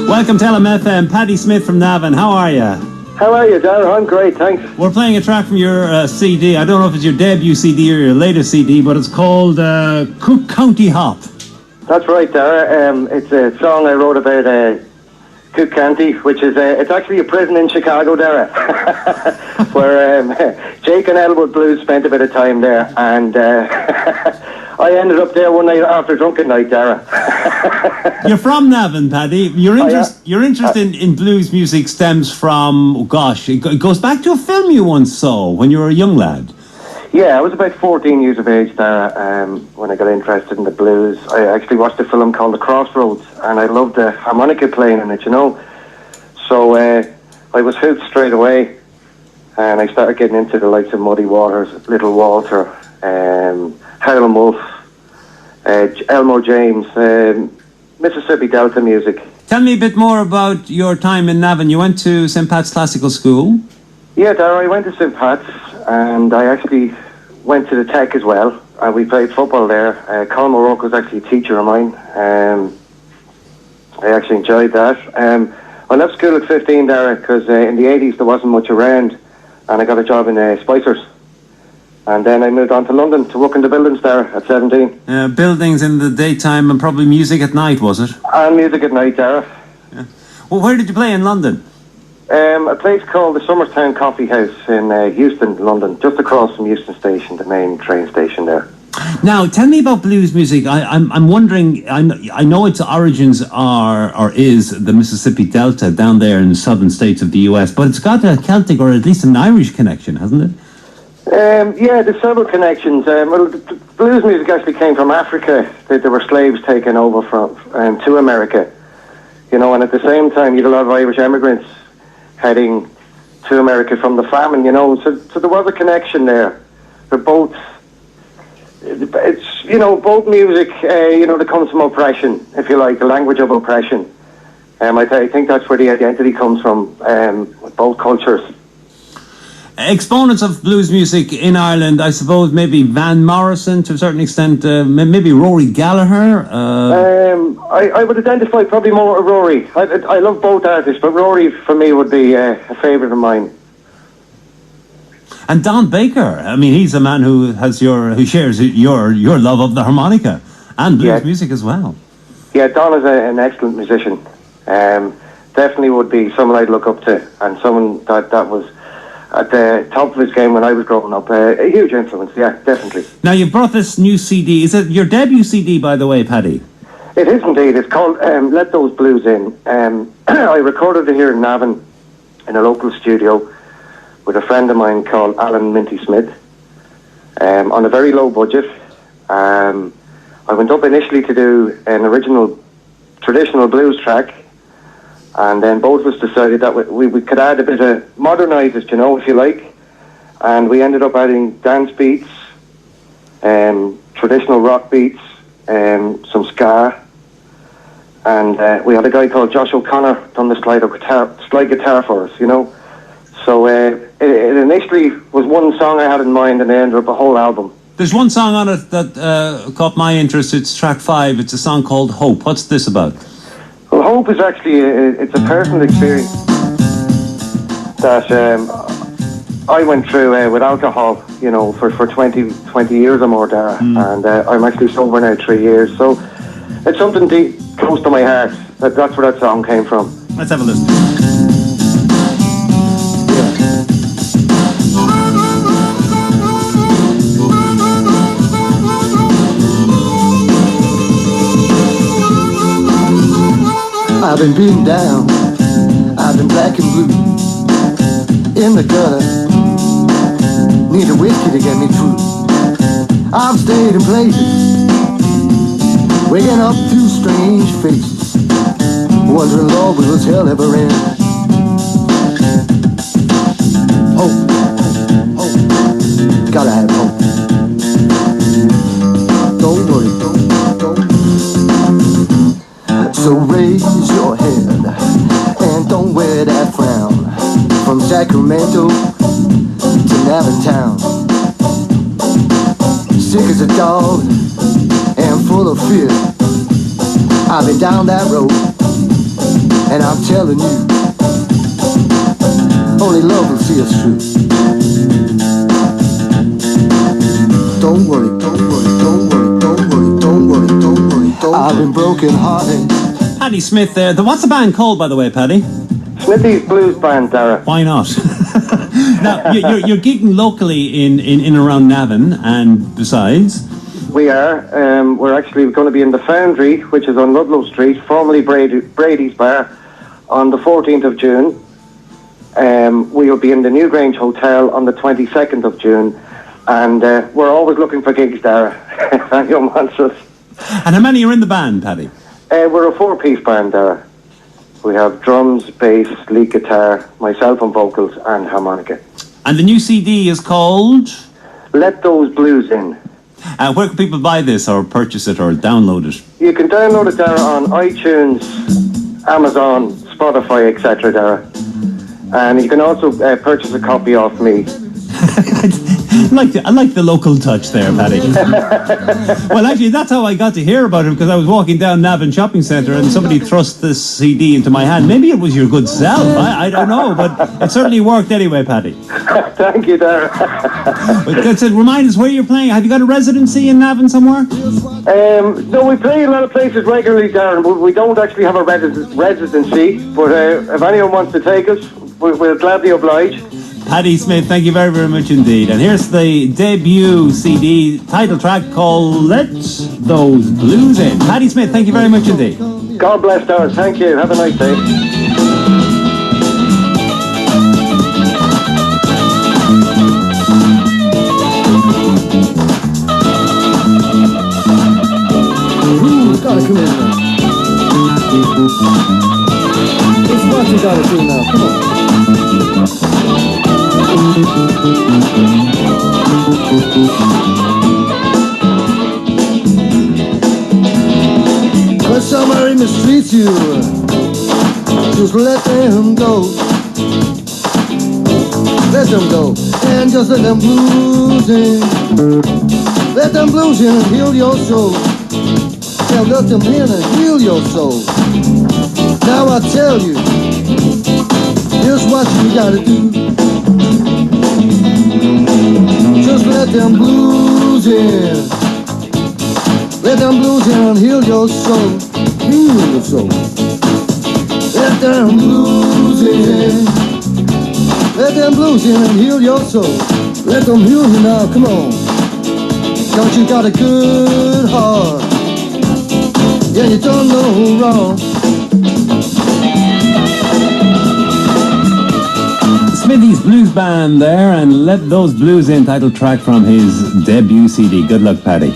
Welcome to LMFM. Paddy Smith from Navan. How are you? How are you, Daire? I'm great, thanks. We're playing a track from your CD. I don't know if it's your debut CD or your latest CD, but it's called Cook County Hop. That's right, Daire. It's a song I wrote about Cook County, which is it's actually a prison in Chicago, Daire, where Jake and Elwood Blues spent a bit of time there, and I ended up there one night after a drunken night, Daire. You're from Navan, Paddy. Your interest in blues music stems from, it goes back to a film you once saw when you were a young lad. Yeah, I was about 14 years of age there when I got interested in the blues. I actually watched a film called The Crossroads, and I loved the harmonica playing in it, you know. So I was hooked straight away, and I started getting into the likes of Muddy Waters, Little Walter, Howlin' Wolf, Elmo James, Mississippi Delta music. Tell me a bit more about your time in Navan. You went to St. Pat's Classical School? Yeah, Daire, I went to St. Pat's, and I actually went to the Tech as well. We played football there. Colin O'Rourke was actually a teacher of mine. I actually enjoyed that. I left school at 15 there because in the 80s there wasn't much around, and I got a job in Spicer's. And then I moved on to London to work in the buildings there at 17. Buildings in the daytime and probably music at night, was it? And music at night, Daire. Yeah. Well, where did you play in London? A place called the Somerstown Coffee House in Euston, London, just across from Euston Station, the main train station there. Now, tell me about blues music. I'm wondering, I know its origins is the Mississippi Delta down there in the southern states of the US, but it's got a Celtic or at least an Irish connection, hasn't it? Yeah, there's several connections. Well, the blues music actually came from Africa. There were slaves taken over from to America, you know, and at the same time, you had a lot of Irish immigrants heading to America from the famine, you know. So there was a connection there. They're both. It's, you know, both music, you know, that comes from oppression, if you like, the language of oppression. I think that's where the identity comes from, with both cultures. Exponents of blues music in Ireland, I suppose, maybe Van Morrison to a certain extent, maybe Rory Gallagher. I would identify probably more Rory. I love both artists, but Rory for me would be a favourite of mine. And Don Baker, I mean, he's a man who shares your love of the harmonica and blues music as well. Yeah, Don is an excellent musician. Definitely would be someone I'd look up to, and someone that was at the top of his game when I was growing up. A huge influence, yeah, definitely. Now, you brought this new CD. Is it your debut CD, by the way, Paddy? It is indeed. It's called Let Those Blues In. I recorded it here in Navan in a local studio with a friend of mine called Alan Minty Smith on a very low budget. I went up initially to do an original traditional blues track, and then both of us decided that we could add a bit of modernise it, you know, if you like, and we ended up adding dance beats, traditional rock beats, some ska, and we had a guy called Josh O'Connor done the slide guitar for us, you know. So it initially was one song I had in mind, and it ended up a whole album. There's one song on it that caught my interest. It's track 5. It's a song called Hope. What's this about? Well, Hope is actually it's a personal experience that I went through with alcohol, you know, for 20 years or more there, and I'm actually sober now 3 years. So it's something deep, close to my heart. That's where that song came from. Let's have a listen. I've been beaten down, I've been black and blue, in the gutter, need a whiskey to get me through. I've stayed in places, waking up to strange faces, wondering, Lord, will this hell ever end? Hope, hope, gotta have hope. Don't worry, don't. So raise your head and don't wear that frown. From Sacramento to Navan town, sick as a dog and full of fear, I've been down that road, and I'm telling you, only love will see us through. Don't worry, don't worry, don't worry, don't worry, don't worry, don't worry, don't worry. I've been broken hearted. Paddy Smith there. What's the band called, by the way, Paddy? Smithys Blues Band, Daire. Why not? Now, you're gigging locally in and around Navan and besides. We are. We're actually going to be in the Foundry, which is on Ludlow Street, formerly Brady's Bar, on the 14th of June. We'll be in the Newgrange Hotel on the 22nd of June. And we're always looking for gigs there, if anyone wants us. And how many are in the band, Paddy? We're a 4-piece band there. We have drums, bass, lead guitar, myself on vocals, and harmonica. And the new CD is called? Let Those Blues In. Where can people buy this or purchase it or download it? You can download it there on iTunes, Amazon, Spotify, etc. there. And you can also purchase a copy off me. I like the local touch there, Paddy. Well, actually, that's how I got to hear about it, because I was walking down Navan Shopping Centre and somebody thrust this CD into my hand. Maybe it was your good self. I don't know, but it certainly worked anyway, Paddy. Thank you, Daire. Remind us where you're playing. Have you got a residency in Navan somewhere? No, we play in a lot of places regularly, Darren, but we don't actually have a residency. But if anyone wants to take us, we'll gladly oblige. Paddy Smith, thank you very, very much indeed. And here's the debut CD title track called Let Those Blues In. Paddy Smith, thank you very much indeed. God bless, Darren. Thank you. Have a nice day. Gotta come in now. It's what you gotta do now. Come on. But somewhere in the streets you just let them go. Let them go. And just let them blues in. Let them blues in and heal your soul. Yeah, let them in and heal your soul. Now I tell you, here's what you gotta do. Just let them blues in. Let them blues in and heal your soul. Heal your soul. Let them blues in. Let them blues in and heal your soul. Let them heal you now, come on. Don't you got a good heart? Yeah, you don't know wrong. Smithys Blues Band there, and Let Those Blues In, title track from his debut CD. Good luck, Paddy.